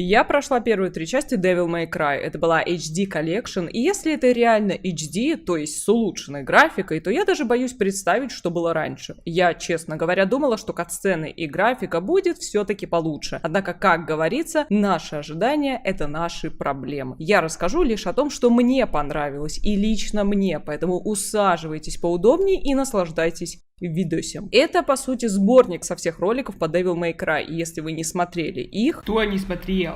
Я прошла первые 3 части Devil May Cry. Это была HD Collection, и если это реально HD, то есть с улучшенной графикой, то я даже боюсь представить, что было раньше. Я, честно говоря, думала, что катсцены и графика будет все-таки получше. Однако, как говорится, наши ожидания — это наши проблемы. Я расскажу лишь о том, что мне понравилось, и лично мне, поэтому усаживайтесь поудобнее и наслаждайтесь видосом. Это, по сути, сборник со всех роликов по Devil May Cry, и если вы не смотрели их... Кто не смотрел?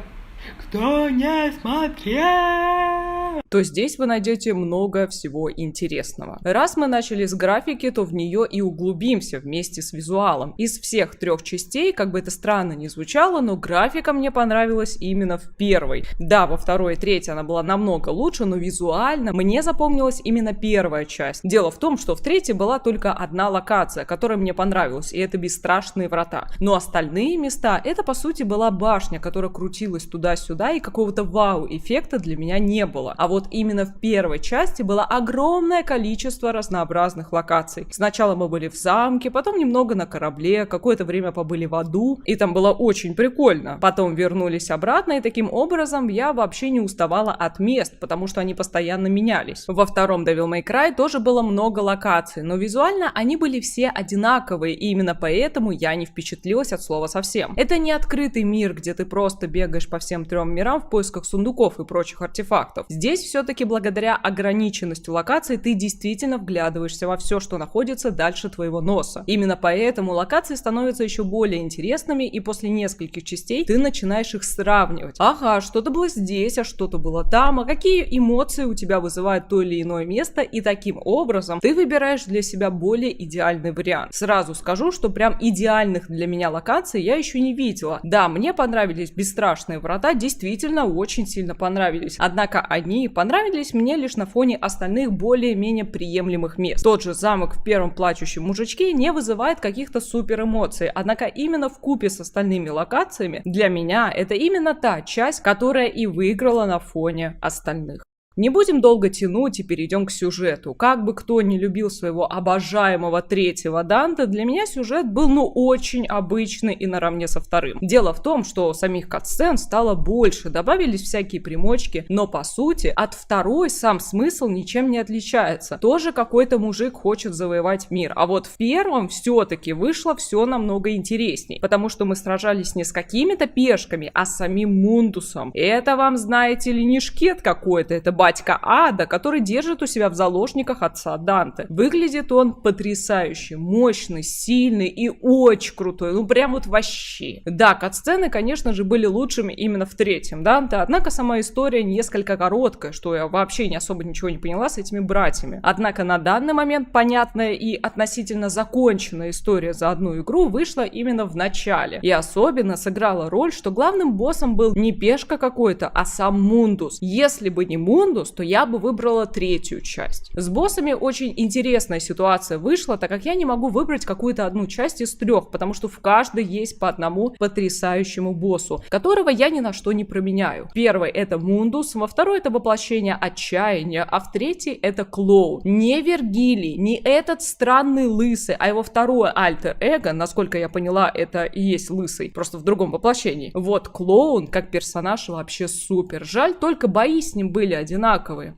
Кто не смотрел? То здесь вы найдете много всего интересного. Раз мы начали с графики, то в нее и углубимся вместе с визуалом. Из всех 3 частей, как бы это странно ни звучало, но графика мне понравилась именно в первой. Да, во второй и третьей она была намного лучше, но визуально мне запомнилась именно первая часть. Дело в том, что в третьей была только одна локация, которая мне понравилась, и это Бесстрашные врата. Но остальные места, это по сути была башня, которая крутилась туда-сюда, и какого-то вау-эффекта для меня не было. А вот именно в первой части было огромное количество разнообразных локаций. Сначала мы были в замке, потом немного на корабле, какое-то время побыли в аду, и там было очень прикольно. Потом вернулись обратно, и таким образом я вообще не уставала от мест, потому что они постоянно менялись. Во втором Devil May Cry тоже было много локаций, но визуально они были все одинаковые, и именно поэтому я не впечатлилась от слова совсем. Это не открытый мир, где ты просто бегаешь по всем 3 мирам в поисках сундуков и прочих артефактов. Здесь все-таки благодаря ограниченности локаций ты действительно вглядываешься во все, что находится дальше твоего носа. Именно поэтому локации становятся еще более интересными, и после нескольких частей ты начинаешь их сравнивать. Ага, что-то было здесь, а что-то было там, а какие эмоции у тебя вызывает то или иное место, и таким образом ты выбираешь для себя более идеальный вариант. Сразу скажу, что прям идеальных для меня локаций я еще не видела. Да, мне понравились Бесстрашные врата, действительно очень сильно понравились. Однако они понравились мне лишь на фоне остальных более-менее приемлемых мест. Тот же замок в первом Плачущем мужичке не вызывает каких-то супер эмоций, однако именно вкупе с остальными локациями для меня это именно та часть, которая и выиграла на фоне остальных. Не будем долго тянуть и перейдем к сюжету. Как бы кто ни любил своего обожаемого 3-го Данте, для меня сюжет был очень обычный и наравне со 2-м. Дело в том, что самих катсцен стало больше, добавились всякие примочки, но по сути от 2-й сам смысл ничем не отличается. Тоже какой-то мужик хочет завоевать мир, а вот в 1-м все-таки вышло все намного интересней, потому что мы сражались не с какими-то пешками, а с самим Мундусом. Это вам, знаете ли, не шкет какой-то, это батька ада, который держит у себя в заложниках отца Данте. Выглядит он потрясающе, мощный, сильный и очень крутой, прям вот вообще. Да, катсцены, конечно же, были лучшими именно в 3-м Данте, однако сама история несколько короткая, что я вообще не особо ничего не поняла с этими братьями. Однако на данный момент понятная и относительно законченная история за одну игру вышла именно в начале. И особенно сыграла роль, что главным боссом был не пешка какой-то, а сам Мундус. Если бы не Мундус, то я бы выбрала 3-ю часть. С боссами очень интересная ситуация вышла, так как я не могу выбрать какую-то одну часть из 3, потому что в каждой есть по одному потрясающему боссу, которого я ни на что не променяю. Первый это Мундус, во 2-й это воплощение отчаяния, а в 3-й это клоун. Не Вергилий, не этот странный лысый, а его 2-е альтер-эго, насколько я поняла, это и есть лысый, просто в другом воплощении. Вот клоун как персонаж вообще супер. Жаль, только бои с ним были одинаковые.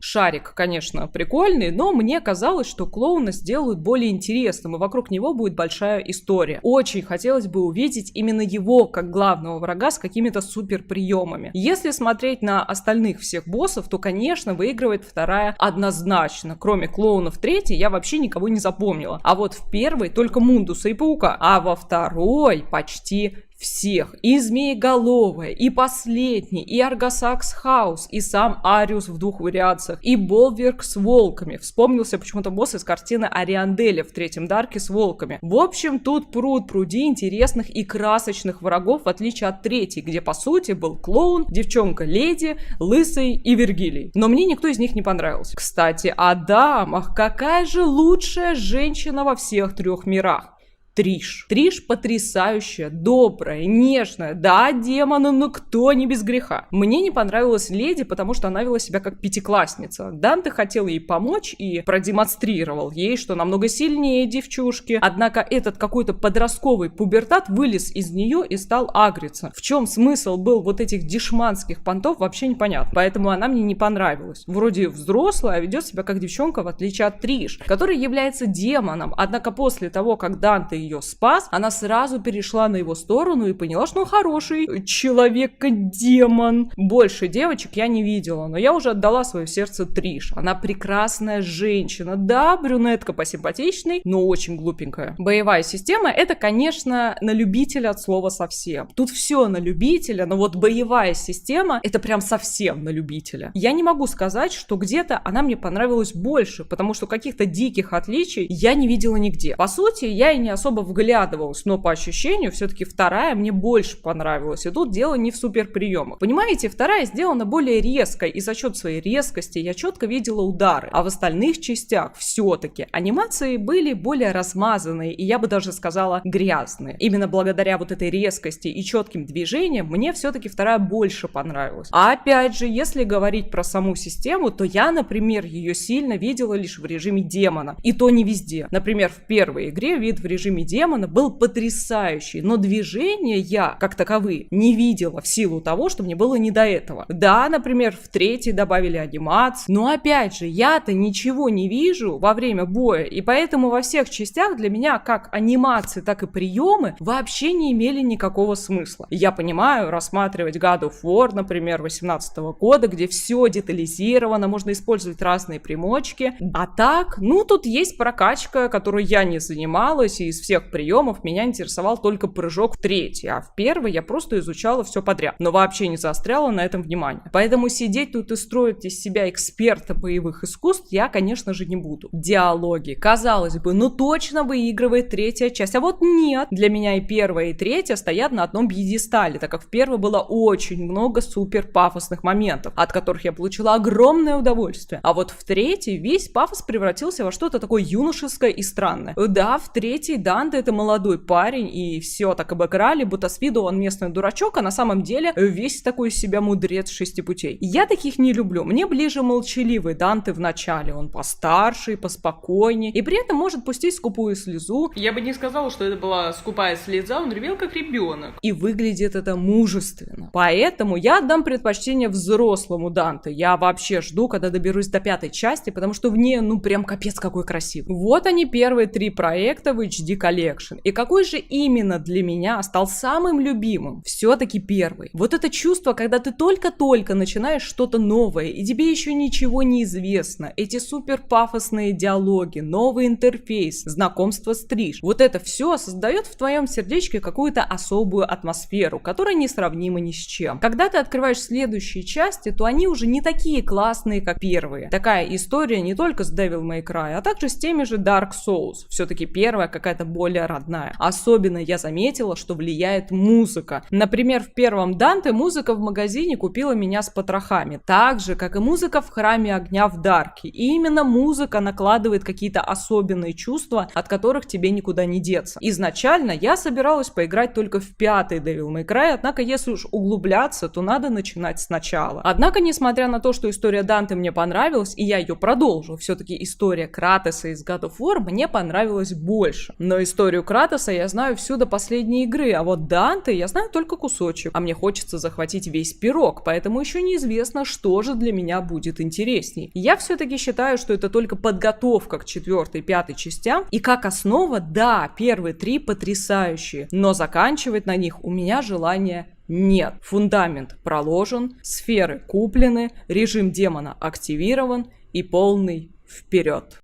Шарик, конечно, прикольный, но мне казалось, что клоуна сделают более интересным, и вокруг него будет большая история. Очень хотелось бы увидеть именно его как главного врага с какими-то супер приемами. Если смотреть на остальных всех боссов, то, конечно, выигрывает 2-я однозначно. Кроме клоуна в 3-й я вообще никого не запомнила. А вот в 1-й только Мундуса и Паука, а во 2-й почти всех. И Змееголовая, и Последний, и Аргасакс Хаус, и сам Ариус в 2 вариациях, и Болверк с волками. Вспомнился почему-то босс из картины Арианделя в 3-м Дарке с волками. В общем, тут пруд-пруди интересных и красочных врагов, в отличие от 3-й, где по сути был клоун, девчонка-леди, лысый и Вергилий. Но мне никто из них не понравился. Кстати, Адам, ах, какая же лучшая женщина во всех 3 мирах. Триш. Триш потрясающая, добрая, нежная. Да, демоны, но кто не без греха. Мне не понравилась леди, потому что она вела себя как пятиклассница. Данте хотел ей помочь и продемонстрировал ей, что намного сильнее девчушки. Однако этот какой-то подростковый пубертат вылез из нее и стал агриться. В чем смысл был вот этих дешманских понтов, вообще непонятно. Поэтому она мне не понравилась. Вроде взрослая, а ведет себя как девчонка, в отличие от Триш, который является демоном. Однако после того, как Данте ее спас, она сразу перешла на его сторону и поняла, что он хороший человек-демон. Больше девочек я не видела, но я уже отдала свое сердце Триш. Она прекрасная женщина. Да, брюнетка посимпатичной, но очень глупенькая. Боевая система — это, конечно, на любителя от слова совсем. Тут все на любителя, но вот боевая система — это прям совсем на любителя. Я не могу сказать, что где-то она мне понравилась больше, потому что каких-то диких отличий я не видела нигде. По сути, я и не особо вглядывалась, но по ощущению все-таки вторая мне больше понравилась. И тут дело не в суперприемах. Понимаете, вторая сделана более резко, и за счет своей резкости я четко видела удары. А в остальных частях все-таки анимации были более размазанные, и я бы даже сказала грязные. Именно благодаря вот этой резкости и четким движениям мне все-таки вторая больше понравилась. А опять же, если говорить про саму систему, то я, например, ее сильно видела лишь в режиме демона. И то не везде. Например, в первой игре вид в режиме демона был потрясающий, но движения я, как таковые, не видела в силу того, что мне было не до этого. Да, например, в третьей добавили анимацию, но опять же, я-то ничего не вижу во время боя, и поэтому во всех частях для меня как анимации, так и приемы вообще не имели никакого смысла. Я понимаю, рассматривать God of War, например, 18-го года, где все детализировано, можно использовать разные примочки, а так, ну, тут есть прокачка, которую я не занималась, и из всех приемов меня интересовал только прыжок в третий, а в первый я просто изучала все подряд, но вообще не заостряла на этом внимание. Поэтому сидеть тут и строить из себя эксперта боевых искусств я, конечно же, не буду. Диалоги, казалось бы, ну точно выигрывает третья часть, а вот нет. Для меня и первая, и третья стоят на одном пьедестале, так как в первой было очень много супер пафосных моментов, от которых я получила огромное удовольствие. А вот в третьей весь пафос превратился во что-то такое юношеское и странное. Да, в третьей Данте — это молодой парень, и все так обыграли, будто с виду он местный дурачок, а на самом деле весь такой из себя мудрец 6 путей. Я таких не люблю. Мне ближе молчаливый Данте в начале. Он постарше, поспокойнее, и при этом может пустить скупую слезу. Я бы не сказала, что это была скупая слеза, он ревел как ребенок. И выглядит это мужественно. Поэтому я отдам предпочтение взрослому Данте. Я вообще жду, когда доберусь до 5-й части, потому что в ней, ну, прям капец какой красивый. Вот они, первые 3 проекта в HD Collection. И какой же именно для меня стал самым любимым? Все-таки первый. Вот это чувство, когда ты только-только начинаешь что-то новое, и тебе еще ничего не известно. Эти супер пафосные диалоги, новый интерфейс, знакомство с Триш. Вот это все создает в твоем сердечке какую-то особую атмосферу, которая несравнима ни с чем. Когда ты открываешь следующие части, то они уже не такие классные, как первые. Такая история не только с Devil May Cry, а также с теми же Dark Souls. Все-таки первая какая-то более родная. Особенно я заметила, что влияет музыка. Например, в первом Данте музыка в магазине купила меня с потрохами. Так же, как и музыка в Храме Огня в Дарке. И именно музыка накладывает какие-то особенные чувства, от которых тебе никуда не деться. Изначально я собиралась поиграть только в 5-й Devil May Cry, однако если уж углубляться, то надо начинать сначала. Однако, несмотря на то, что история Данте мне понравилась, и я ее продолжу, все-таки история Кратоса из God of War мне понравилась больше. Но историю Кратоса я знаю всю до последней игры, а вот Данте я знаю только кусочек. А мне хочется захватить весь пирог, поэтому еще неизвестно, что же для меня будет интересней. Я все-таки считаю, что это только подготовка к 4-й, 5-й частям, и как основа, да, первые 3 потрясающие, но заканчивать на них у меня желания нет. Фундамент проложен, сферы куплены, режим демона активирован и полный вперед.